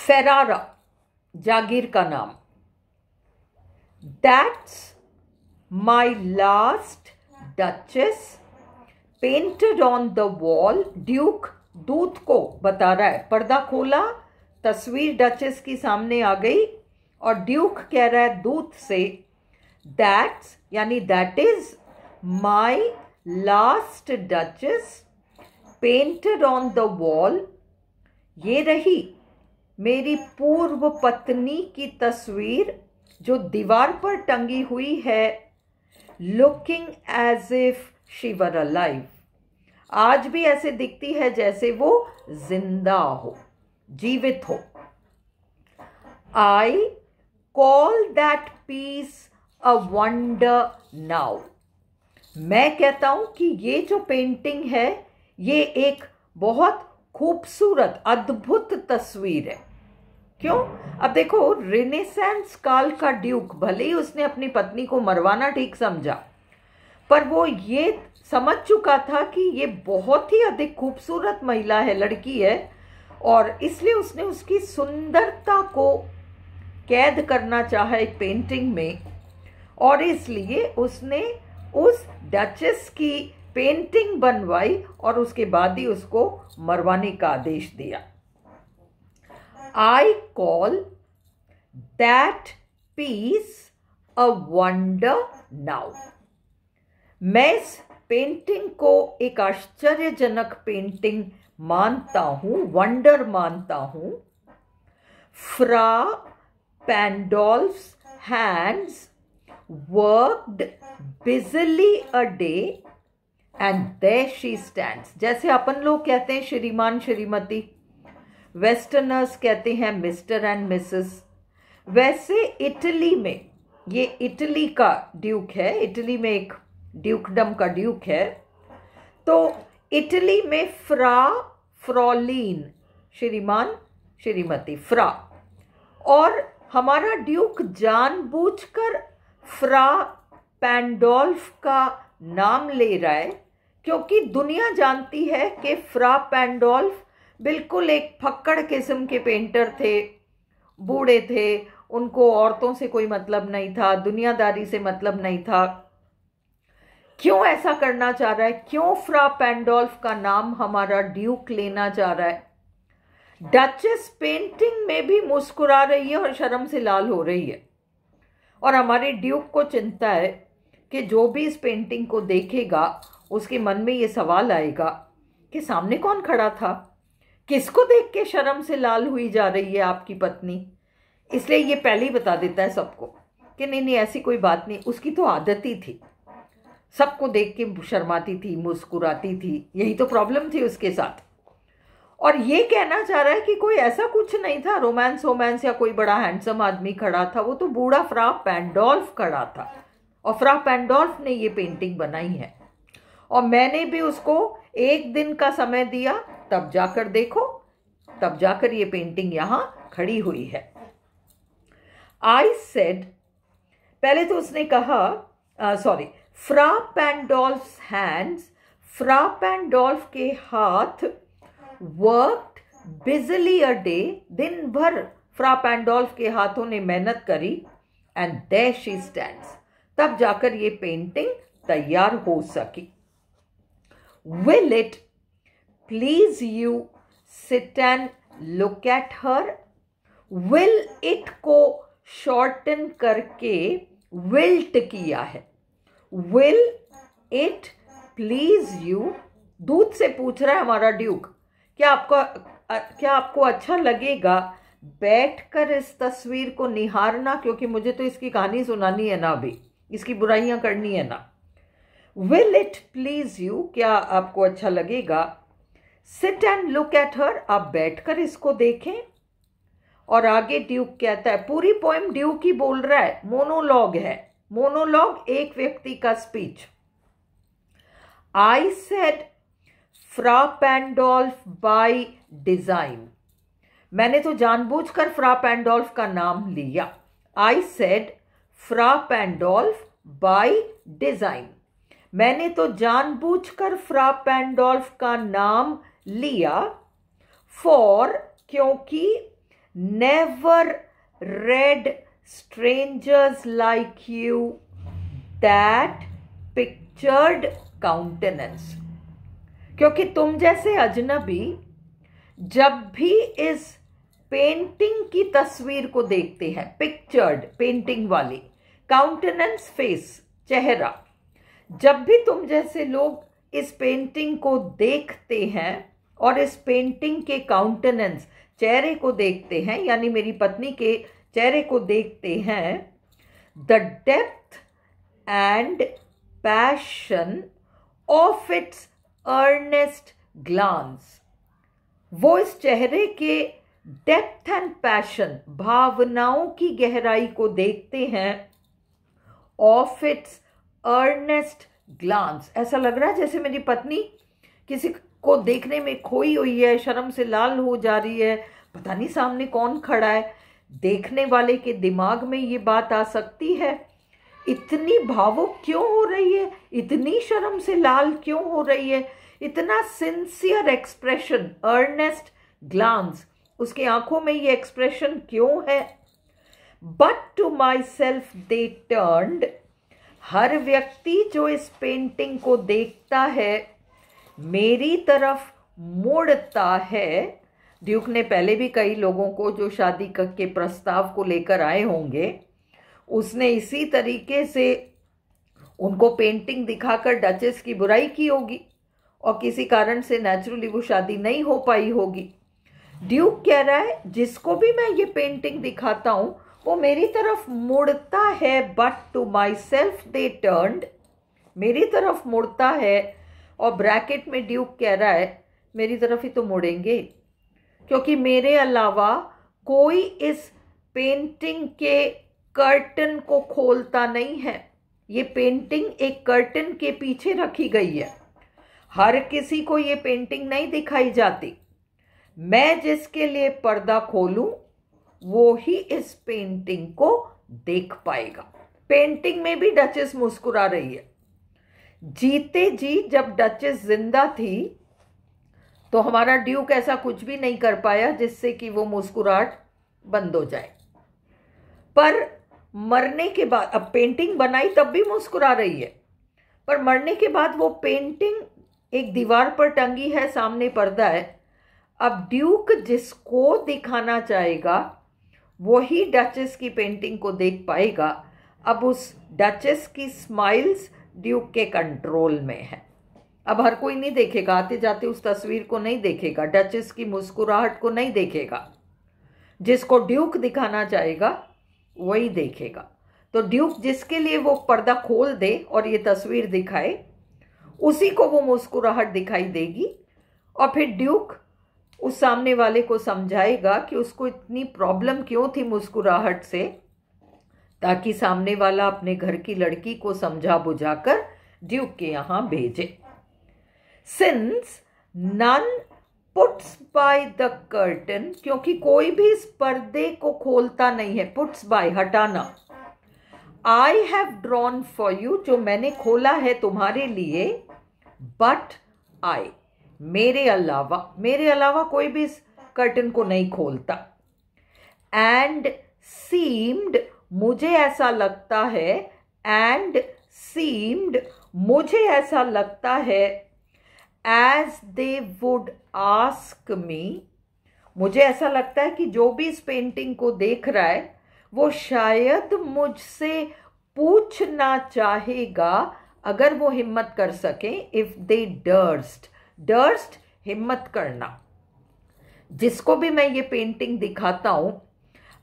Ferrara, जागीर का नाम। That's my last duchess painted on the wall. Duke दूत को बता रहा है, पर्दा खोला, तस्वीर डचेस की सामने आ गई और ड्यूक कह रहा है दूत से, दैट्स यानी that is my last duchess painted on the wall. ये रही मेरी पूर्व पत्नी की तस्वीर जो दीवार पर टंगी हुई है, looking as if she were alive. आज भी ऐसे दिखती है जैसे वो जिंदा हो, जीवित हो। I call that piece a wonder now. मैं कहता हूं कि ये जो पेंटिंग है ये एक बहुत खूबसूरत अद्भुत तस्वीर है। क्यों? अब देखो, रेनेसांस काल का ड्यूक, भले ही उसने अपनी पत्नी को मरवाना ठीक समझा, पर वो ये समझ चुका था कि ये बहुत ही अधिक खूबसूरत महिला है, लड़की है, और इसलिए उसने उसकी सुंदरता को कैद करना चाहा एक पेंटिंग में, और इसलिए उसने उस डचेस की पेंटिंग बनवाई और उसके बाद ही उसको मरवाने का आदेश दिया। I call that piece a wonder now. मैं इस पेंटिंग को एक आश्चर्यजनक पेंटिंग मानता हूं, वंडर मानता हूं। फ्रा पैंडोल्फ्स hands worked busily a day and there she stands. जैसे अपन लोग कहते हैं श्रीमान श्रीमती, वेस्टर्नर्स कहते हैं मिस्टर एंड मिसेस, वैसे इटली में, ये इटली का ड्यूक है, इटली में एक ड्यूकडम का ड्यूक है, तो इटली में फ्रा, फ्रॉलीन, श्रीमान श्रीमती, फ्रा, और हमारा ड्यूक जानबूझकर फ्रा पैंडोल्फ का नाम ले रहा है क्योंकि दुनिया जानती है कि फ्रा पैंडोल्फ बिल्कुल एक फक्कड़ किस्म के पेंटर थे, बूढ़े थे, उनको औरतों से कोई मतलब नहीं था, दुनियादारी से मतलब नहीं था। क्यों ऐसा करना चाह रहा है? क्यों फ्रा पैंडोल्फ का नाम हमारा ड्यूक लेना चाह रहा है? डचेस पेंटिंग में भी मुस्कुरा रही है और शर्म से लाल हो रही है, और हमारे ड्यूक को चिंता है कि जो भी इस पेंटिंग को देखेगा उसके मन में ये सवाल आएगा कि सामने कौन खड़ा था, किसको देख के शर्म से लाल हुई जा रही है आपकी पत्नी। इसलिए ये पहले ही बता देता है सबको कि नहीं नहीं ऐसी कोई बात नहीं, उसकी तो आदत ही थी, सबको देख के शर्माती थी, मुस्कुराती थी, यही तो प्रॉब्लम थी उसके साथ। और ये कहना चाह रहा है कि कोई ऐसा कुछ नहीं था, रोमांस वोमांस या कोई बड़ा हैंडसम आदमी खड़ा था, वो तो बूढ़ा फ्रा पैंडोल्फ खड़ा था, और फ्रा पैंडोल्फ ने ये पेंटिंग बनाई है, और मैंने भी उसको एक दिन का समय दिया, तब जाकर देखो, तब जाकर ये पेंटिंग यहां खड़ी हुई है। आई सेड, पहले तो उसने कहा, फ्रा पैंडोल्फ्स हैंड्स, फ्रा पैंडोल्फ के हाथ, वर्कड बिजली अ डे, दिन भर फ्रा पैंडोल्फ के हाथों ने मेहनत करी, एंड देयर शी स्टैंड्स, तब जाकर ये पेंटिंग तैयार हो सकी। Will it please you sit and look at her. Will it को शॉर्टन करके विल्ट किया है। विल इट प्लीज यू, दूध से पूछ रहा है हमारा ड्यूक, क्या आपको अच्छा लगेगा बैठकर इस तस्वीर को निहारना, क्योंकि मुझे तो इसकी कहानी सुनानी है ना, अभी इसकी बुराइयां करनी है ना। विल इट प्लीज यू, क्या आपको अच्छा लगेगा, sit and look at her, आप बैठकर इसको देखें। और आगे ड्यूक कहता है, पूरी पोएम ड्यूक ही बोल रहा है, मोनोलॉग है, मोनोलॉग एक व्यक्ति का speech. I said Fra Pandolf by design, मैंने तो जानबूझकर फ्रा पैंडोल्फ का नाम लिया। I said Fra Pandolf by design, मैंने तो जानबूझकर फ्रा पैंडोल्फ का नाम लिया, फॉर, क्योंकि never read strangers like you that pictured countenance. क्योंकि तुम जैसे अजनबी जब भी इस पेंटिंग की तस्वीर को देखते हैं, पिक्चर्ड पेंटिंग वाली, काउंटेनेंस फेस चेहरा, जब भी तुम जैसे लोग इस पेंटिंग को देखते हैं और इस पेंटिंग के काउंटेनेंस चेहरे को देखते हैं, यानी मेरी पत्नी के चेहरे को देखते हैं, the depth and passion of its earnest glance, वो इस चेहरे के डेप्थ एंड पैशन, भावनाओं की गहराई को देखते हैं, ऑफ इट्स अर्नेस्ट ग्लांस। ऐसा लग रहा है जैसे मेरी पत्नी किसी को देखने में खोई हुई है, शर्म से लाल हो जा रही है, पता नहीं सामने कौन खड़ा है। देखने वाले के दिमाग में ये बात आ सकती है, इतनी भावुक क्यों हो रही है, इतनी शर्म से लाल क्यों हो रही है, इतना सिंसियर एक्सप्रेशन, अर्नेस्ट ग्लांस, उसके आंखों में ये एक्सप्रेशन क्यों है। But to myself they turned, हर व्यक्ति जो इस पेंटिंग को देखता है मेरी तरफ मुड़ता है। ड्यूक ने पहले भी कई लोगों को जो शादी के प्रस्ताव को लेकर आए होंगे, उसने इसी तरीके से उनको पेंटिंग दिखाकर डचेस की बुराई की होगी और किसी कारण से नेचुरली वो शादी नहीं हो पाई होगी। ड्यूक कह रहा है जिसको भी मैं ये पेंटिंग दिखाता हूं वो मेरी तरफ मुड़ता है, but to myself they turned, मेरी तरफ मुड़ता है। और ब्रैकेट में ड्यूक कह रहा है मेरी तरफ ही तो मुड़ेंगे, क्योंकि मेरे अलावा कोई इस पेंटिंग के कर्टन को खोलता नहीं है। ये पेंटिंग एक कर्टन के पीछे रखी गई है, हर किसी को ये पेंटिंग नहीं दिखाई जाती। मैं जिसके लिए पर्दा खोलूं वो ही इस पेंटिंग को देख पाएगा। पेंटिंग में भी डचेस मुस्कुरा रही है। जीते जी जब डचेस जिंदा थी तो हमारा ड्यूक ऐसा कुछ भी नहीं कर पाया जिससे कि वो मुस्कुराहट बंद हो जाए, पर मरने के बाद, अब पेंटिंग बनाई तब भी मुस्कुरा रही है, पर मरने के बाद वो पेंटिंग एक दीवार पर टंगी है, सामने पर्दा है। अब ड्यूक जिसको दिखाना चाहेगा वही डचेस की पेंटिंग को देख पाएगा। अब उस डचेस की स्माइल्स ड्यूक के कंट्रोल में है। अब हर कोई नहीं देखेगा, आते जाते उस तस्वीर को नहीं देखेगा, डचेस की मुस्कुराहट को नहीं देखेगा। जिसको ड्यूक दिखाना चाहेगा वही देखेगा। तो ड्यूक जिसके लिए वो पर्दा खोल दे और ये तस्वीर दिखाए, उसी को वो मुस्कुराहट दिखाई देगी। और फिर ड्यूक उस सामने वाले को समझाएगा कि उसको इतनी प्रॉब्लम क्यों थी मुस्कुराहट से, ताकि सामने वाला अपने घर की लड़की को समझा बुझाकर ड्यूक के यहां भेजे। Since none puts by the curtain, क्योंकि कोई भी इस पर्दे को खोलता नहीं है, पुट्स बाय हटाना, I have drawn for you, जो मैंने खोला है तुम्हारे लिए, बट आई, मेरे अलावा कोई भी इस कर्टन को नहीं खोलता। एंड सीम्ड, मुझे ऐसा लगता है, एंड सीम्ड, मुझे ऐसा लगता है, as they would ask me, मुझे ऐसा लगता है कि जो भी इस पेंटिंग को देख रहा है वो शायद मुझसे पूछना चाहेगा, अगर वो हिम्मत कर सके, इफ दे डर्स्ट, डर्स्ट हिम्मत करना। जिसको भी मैं ये पेंटिंग दिखाता हूं,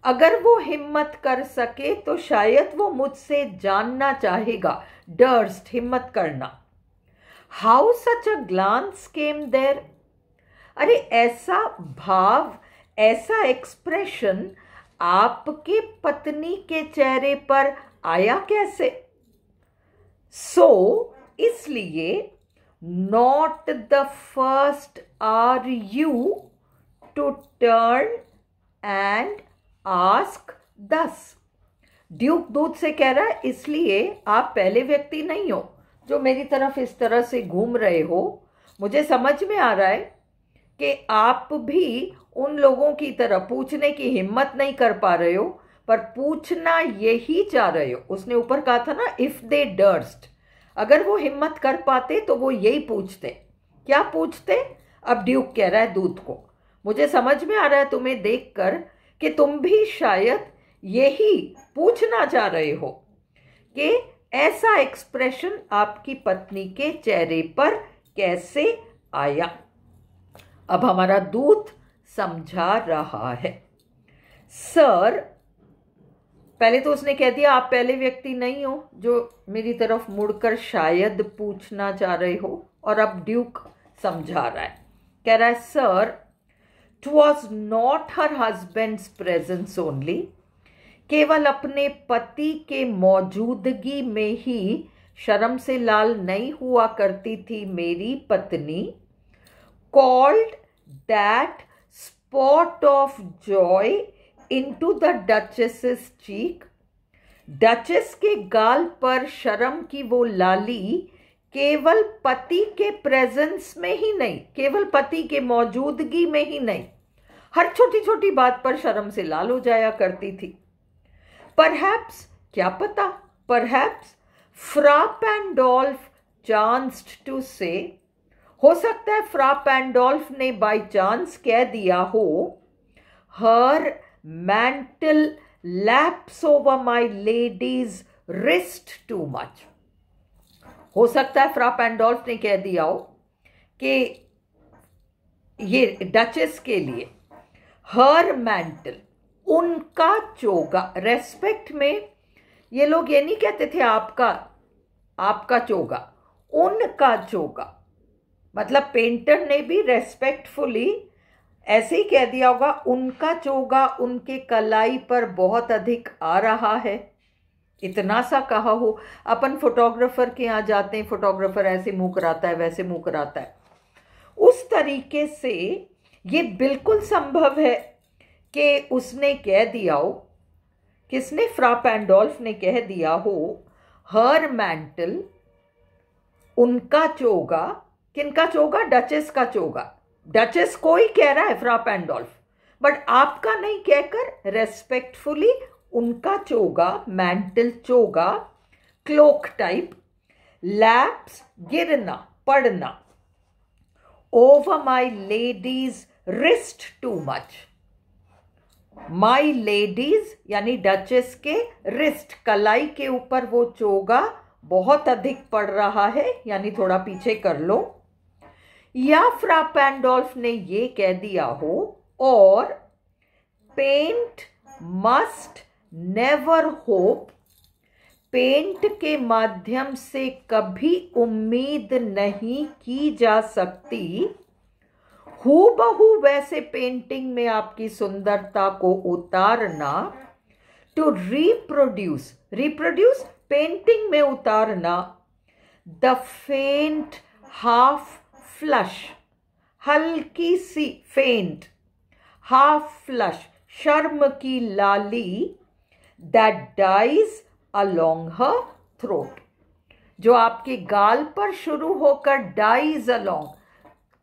अगर वो हिम्मत कर सके तो शायद वो मुझसे जानना चाहेगा, डर्स्ट हिम्मत करना। How such a glance came there, अरे ऐसा भाव, ऐसा एक्सप्रेशन आपके पत्नी के चेहरे पर आया कैसे। सो इसलिए not the first are you to turn and ask thus, duke दूध से कह रहा है इसलिए आप पहले व्यक्ति नहीं हो जो मेरी तरफ इस तरह से घूम रहे हो। मुझे समझ में आ रहा है कि आप भी उन लोगों की तरह पूछने की हिम्मत नहीं कर पा रहे हो, पर पूछना यही चाह रहे हो। उसने ऊपर कहा था ना, इफ दे डर्स्ट, अगर वो हिम्मत कर पाते तो वो यही पूछते। क्या पूछते? अब ड्यूक कह रहा है दूत को, मुझे समझ में आ रहा है तुम्हें देखकर कि तुम भी शायद यही पूछना चाह रहे हो कि ऐसा एक्सप्रेशन आपकी पत्नी के चेहरे पर कैसे आया। अब हमारा दूत समझा रहा है। सर, पहले तो उसने कह दिया आप पहले व्यक्ति नहीं हो जो मेरी तरफ मुड़कर शायद पूछना चाह रहे हो, और अब ड्यूक समझा रहा है, कह रहा है sir, it was not her husband's presence only, केवल अपने पति के मौजूदगी में ही शर्म से लाल नहीं हुआ करती थी मेरी पत्नी। Called that spot of Joy into the duchess cheek. Duchess के गाल पर शर्म की वो लाली केवल पति के प्रेजेंस में ही नहीं, केवल पति के मौजूदगी में ही नहीं, हर छोटी छोटी बात पर शर्म से लाल हो जाया करती थी। परहैप्स, क्या पता, परहैप्स फ्रा पैंडोल्फ चांस्ड टू से, हो सकता है फ्रा पैंडोल्फ ने बाय चांस कह दिया हो, her mantle laps over my lady's wrist too much. हो सकता है फ्रा पैंडोल्फ ने कह दिया हो कि ये डचेस के लिए हर मैंटल, उनका चोगा, रेस्पेक्ट में ये लोग ये नहीं कहते थे आपका चोगा, उनका चोगा, मतलब पेंटर ने भी रेस्पेक्टफुली ऐसे ही कह दिया होगा, उनका चोगा उनके कलाई पर बहुत अधिक आ रहा है, इतना सा कहा हो। अपन फोटोग्राफर के यहाँ जाते हैं, फोटोग्राफर ऐसे मुंह कराता है, वैसे मुंह कराता है, उस तरीके से ये बिल्कुल संभव है कि उसने कह दिया हो, किसने, फ्रा पैंडोल्फ ने कह दिया हो, हर मैंटल, उनका चोगा, किनका चोगा, डचेस का चोगा। डचेस को ही कह रहा है फ्रा पैंडोल्फ, बट आपका नहीं कहकर रेस्पेक्टफुली उनका चोगा, मैंटल चोगा, क्लोक टाइप, लैप्स गिरना, पड़ना, over my lady's wrist too much. My ladies यानी डचेस के रिस्ट, कलाई के ऊपर वो चोगा बहुत अधिक पड़ रहा है, यानी थोड़ा पीछे कर लो। या फ्रा पैंडोल्फ ने ये कह दिया हो, और paint must never hope, paint के माध्यम से कभी उम्मीद नहीं की जा सकती, हूबहू वैसे पेंटिंग में आपकी सुंदरता को उतारना, टू रिप्रोड्यूस, रिप्रोड्यूस पेंटिंग में उतारना, द फेंट हाफ फ्लश, हल्की सी फेंट, हाफ फ्लश, शर्म की लाली, that dies along her throat, जो आपके गाल पर शुरू होकर डाइज अलोंग,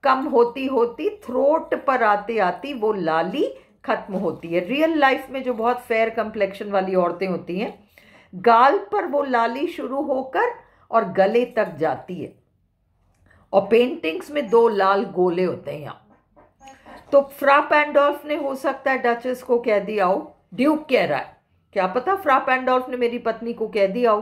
कम होती होती थ्रोट पर आते आती वो लाली खत्म होती है। रियल लाइफ में जो बहुत फेयर कंप्लेक्शन वाली औरतें होती हैं, गाल पर वो लाली शुरू होकर और गले तक जाती है, और पेंटिंग्स में 2 लाल गोले होते हैं यहाँ। तो फ्रा पैंडोल्फ ने हो सकता है डचेस को कह दिया हो, ड्यूक कह रहा है, क्या पता फ्रा पैंडोल्फ ने मेरी पत्नी को कह दिया हो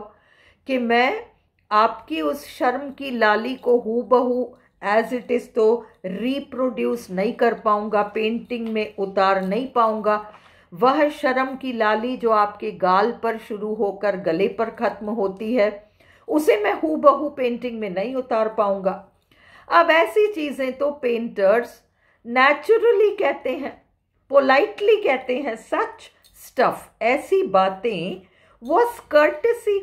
कि मैं आपकी उस शर्म की लाली को हूबहू एज इट इज तो रिप्रोड्यूस नहीं कर पाऊंगा, पेंटिंग में उतार नहीं पाऊंगा, वह शर्म की लाली जो आपके गाल पर शुरू होकर गले पर खत्म होती है, उसे मैं हूबहू पेंटिंग में नहीं उतार पाऊंगा। अब ऐसी चीजें तो पेंटर्स नेचुरली कहते हैं, पोलाइटली कहते हैं, सच स्टफ, ऐसी बातें वो कर्टेसी,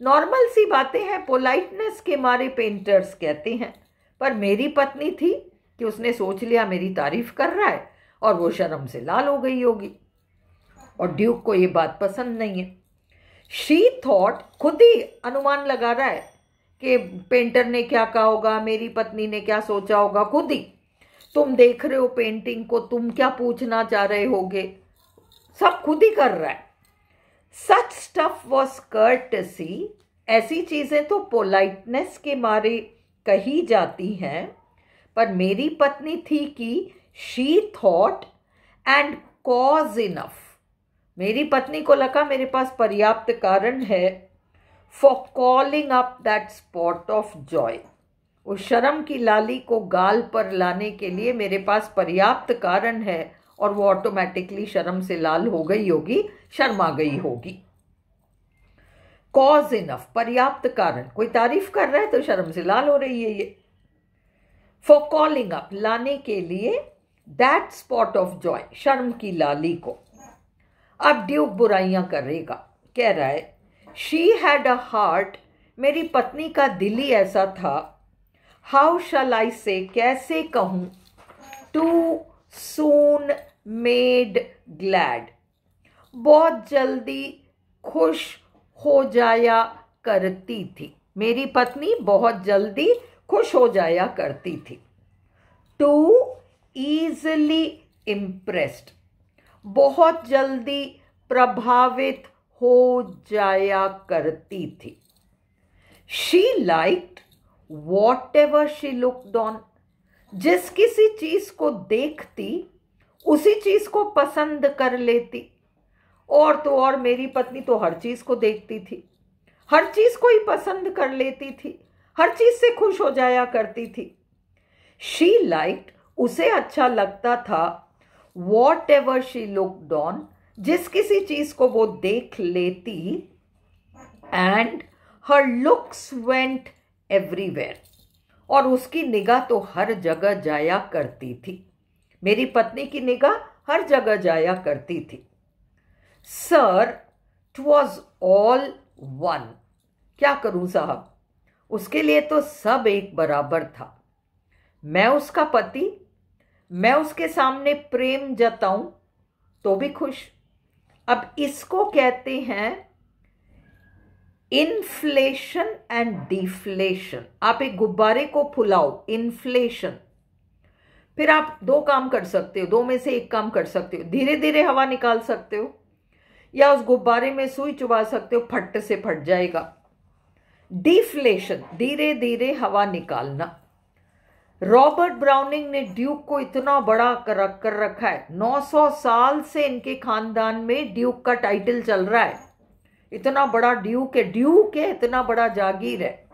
नॉर्मल सी बातें हैं, पोलाइटनेस के मारे पेंटर्स कहते हैं। पर मेरी पत्नी थी कि उसने सोच लिया मेरी तारीफ कर रहा है, और वो शर्म से लाल हो गई होगी, और ड्यूक को ये बात पसंद नहीं है। शी थॉट, खुद ही अनुमान लगा रहा है कि पेंटर ने क्या कहा होगा, मेरी पत्नी ने क्या सोचा होगा, खुद ही। तुम देख रहे हो पेंटिंग को, तुम क्या पूछना चाह रहे होगे, सब खुद ही कर रहा है। सच स्टफ वॉज कर्टसी, ऐसी चीजें तो पोलाइटनेस के मारे कही जाती हैं, पर मेरी पत्नी थी कि she thought and cause enough, मेरी पत्नी को लगा मेरे पास पर्याप्त कारण है for calling up that spot of Joy, उस शर्म की लाली को गाल पर लाने के लिए मेरे पास पर्याप्त कारण है, और वो ऑटोमेटिकली शर्म से लाल हो गई होगी, शर्मा गई होगी। कॉज इनफ, पर्याप्त कारण, कोई तारीफ कर रहा है तो शर्म से लाल हो रही है ये। फॉर कॉलिंग अप, लाने के लिए, दैट स्पॉट ऑफ जॉय, शर्म की लाली को। अब ड्यूक बुराइयां करेगा, कह रहा है शी हैड अ हार्ट, मेरी पत्नी का दिल ही ऐसा था, हाउ शैल आई से, कैसे कहूं, टू सून मेड ग्लैड, बहुत जल्दी खुश हो जाया करती थी, मेरी पत्नी बहुत जल्दी खुश हो जाया करती थी। टू ईजली इम्प्रेस्ड, बहुत जल्दी प्रभावित हो जाया करती थी। She liked what ever she looked on, जिस किसी चीज को देखती उसी चीज को पसंद कर लेती, और तो और मेरी पत्नी तो हर चीज को देखती थी, हर चीज को ही पसंद कर लेती थी, हर चीज से खुश हो जाया करती थी। शी लाइक्ड, उसे अच्छा लगता था, what ever she looked on, जिस किसी चीज को वो देख लेती, and her looks went everywhere, और उसकी निगाह तो हर जगह जाया करती थी, मेरी पत्नी की निगाह हर जगह जाया करती थी। Sir, it was all one, क्या करूं साहब, उसके लिए तो सब एक बराबर था, मैं उसका पति, मैं उसके सामने प्रेम जताऊं तो भी खुश। अब इसको कहते हैं इन्फ्लेशन एंड डिफ्लेशन। आप एक गुब्बारे को फुलाओ, इन्फ्लेशन, फिर आप दो काम कर सकते हो, दो में से एक काम कर सकते हो, धीरे धीरे हवा निकाल सकते हो, या उस गुब्बारे में सुई चुबा सकते हो, फट से फट जाएगा। डिफ्लेशन, धीरे धीरे हवा निकालना। रॉबर्ट ब्राउनिंग ने ड्यूक को इतना बड़ा कर रखा है, 900 साल से इनके खानदान में ड्यूक का टाइटल चल रहा है, इतना बड़ा ड्यूक है, इतना बड़ा जागीर है।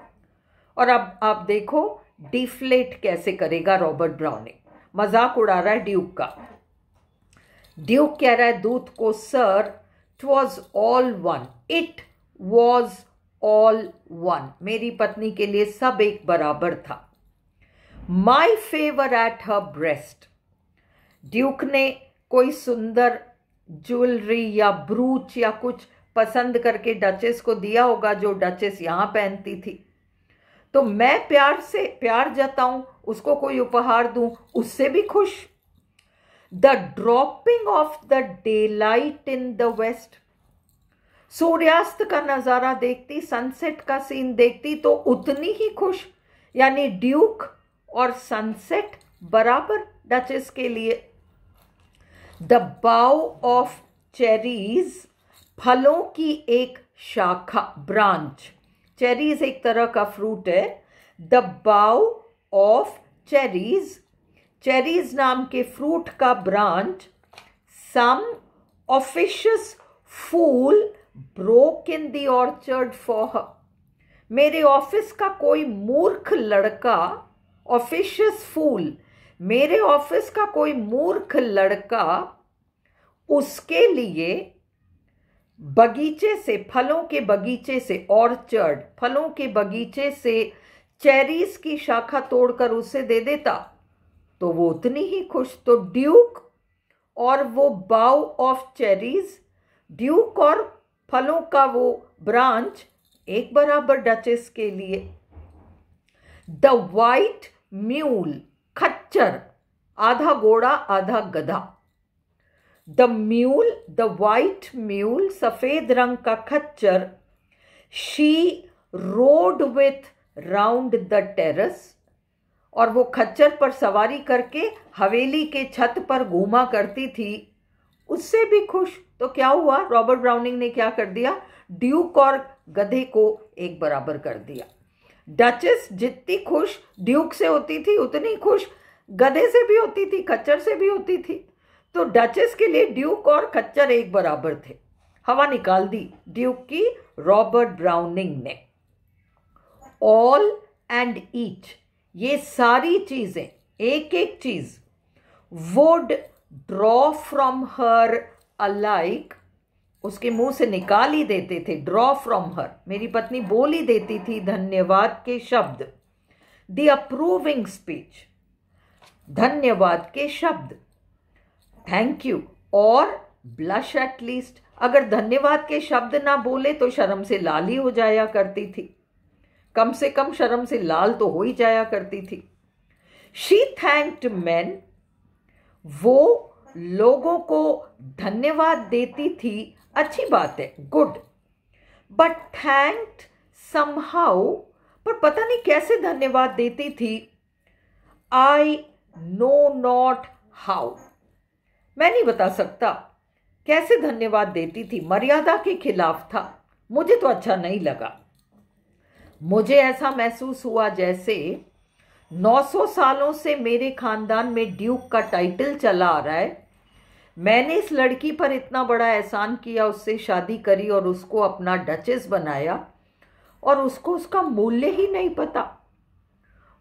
और अब आप देखो डिफ्लेट कैसे करेगा रॉबर्ट ब्राउनिंग, मजाक उड़ा रहा है ड्यूक का। ड्यूक कह रहा है दूत को, sir, it was all one, it was all one, मेरी पत्नी के लिए सब एक बराबर था। My favour at her breast, Duke ने कोई सुंदर ज्वेलरी या ब्रूच या कुछ पसंद करके डचेस को दिया होगा, जो डचेस यहां पहनती थी, तो मैं प्यार जताऊं, उसको कोई उपहार दूं, उससे भी खुश। The dropping of the daylight in the west, सूर्यास्त का नजारा देखती, सनसेट का सीन देखती तो उतनी ही खुश, यानी ड्यूक और सनसेट बराबर डचेस के लिए। द बाउ ऑफ चेरीज, फलों की एक शाखा, ब्रांच, चेरीज एक तरह का फ्रूट है। द बाउ ऑफ चेरीज, चेरीज नाम के फ्रूट का branch. Some officious fool broke in the orchard for her, मेरे ऑफिस का कोई मूर्ख लड़का, ऑफिशियस फूल, मेरे ऑफिस का कोई मूर्ख लड़का उसके लिए बगीचे से, फलों के बगीचे से, ऑर्चर्ड, फलों के बगीचे से चेरीज की शाखा तोड़कर उसे दे देता तो वो उतनी ही खुश। तो ड्यूक और वो बाउ ऑफ चेरीज, ड्यूक और फलों का वो ब्रांच एक बराबर डचेस के लिए। द वाइट म्यूल, खच्चर, आधा घोड़ा आधा गधा। The mule, the white mule, सफेद रंग का खच्चर। She road with round the terrace, और वो खच्चर पर सवारी करके हवेली के छत पर घूमा करती थी, उससे भी खुश। तो क्या हुआ, रॉबर्ट ब्राउनिंग ने क्या कर दिया, ड्यूक और गधे को एक बराबर कर दिया। डचेस जितनी खुश ड्यूक से होती थी उतनी खुश गधे से भी होती थी, खच्चर से भी होती थी। तो डचेस के लिए ड्यूक और खच्चर एक बराबर थे। हवा निकाल दी ड्यूक की रॉबर्ट ब्राउनिंग ने। ऑल एंड ईच, ये सारी चीजें, एक एक चीज, would draw from her alike, उसके मुंह से निकाल ही देते थे, ड्रॉ फ्रॉम हर, मेरी पत्नी बोल ही देती थी धन्यवाद के शब्द, द अप्रूविंग स्पीच, धन्यवाद के शब्द, थैंक यू, और ब्लश एट लीस्ट, अगर धन्यवाद के शब्द ना बोले तो शर्म से लाल ही हो जाया करती थी, कम से कम शर्म से लाल तो हो ही जाया करती थी। शी थैंक्ड मैन, वो लोगों को धन्यवाद देती थी, अच्छी बात है, गुड, बट थैंक्ड समहाउ, पर पता नहीं कैसे धन्यवाद देती थी, आई नो नॉट हाउ, मैं नहीं बता सकता कैसे धन्यवाद देती थी, मर्यादा के खिलाफ था, मुझे तो अच्छा नहीं लगा। मुझे ऐसा महसूस हुआ जैसे 900 सालों से मेरे खानदान में ड्यूक का टाइटल चला आ रहा है, मैंने इस लड़की पर इतना बड़ा एहसान किया, उससे शादी करी और उसको अपना डचेस बनाया, और उसको उसका मूल्य ही नहीं पता।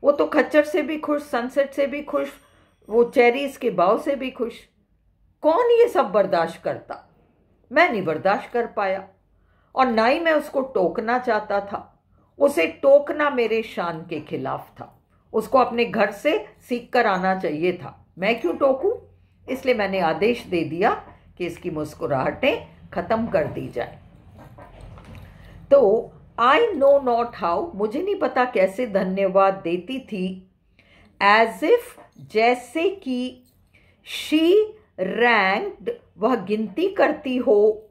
वो तो खच्चर से भी खुश, सनसेट से भी खुश, वो चेरीज के भाव से भी खुश। कौन ये सब बर्दाश्त करता? मैं नहीं बर्दाश्त कर पाया, और ना ही मैं उसको टोकना चाहता था। उसे टोकना मेरे शान के खिलाफ था, उसको अपने घर से सीख कर आना चाहिए था, मैं क्यों टोकूं? इसलिए मैंने आदेश दे दिया कि इसकी मुस्कुराहटें खत्म कर दी जाए। तो आई नो नॉट हाउ, मुझे नहीं पता कैसे धन्यवाद देती थी, एज इफ, जैसे कि, शी रैंक्ड, वह गिनती करती हो,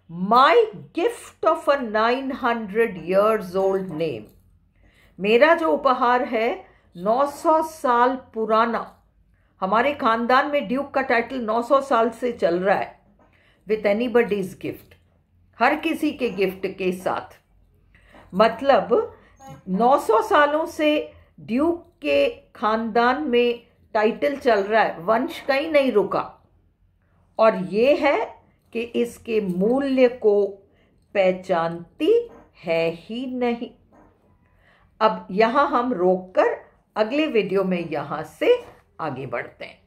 my gift of a 900 years old name, मेरा जो उपहार है 900 साल पुराना, हमारे खानदान में ड्यूक का टाइटल 900 साल से चल रहा है, विथ एनीबडीज गिफ्ट, हर किसी के गिफ्ट के साथ, मतलब 900 सालों से ड्यूक के खानदान में टाइटल चल रहा है, वंश कहीं नहीं रुका, और ये है कि इसके मूल्य को पहचानती है ही नहीं। अब यहां हम रोककर अगले वीडियो में यहां से आगे बढ़ते हैं।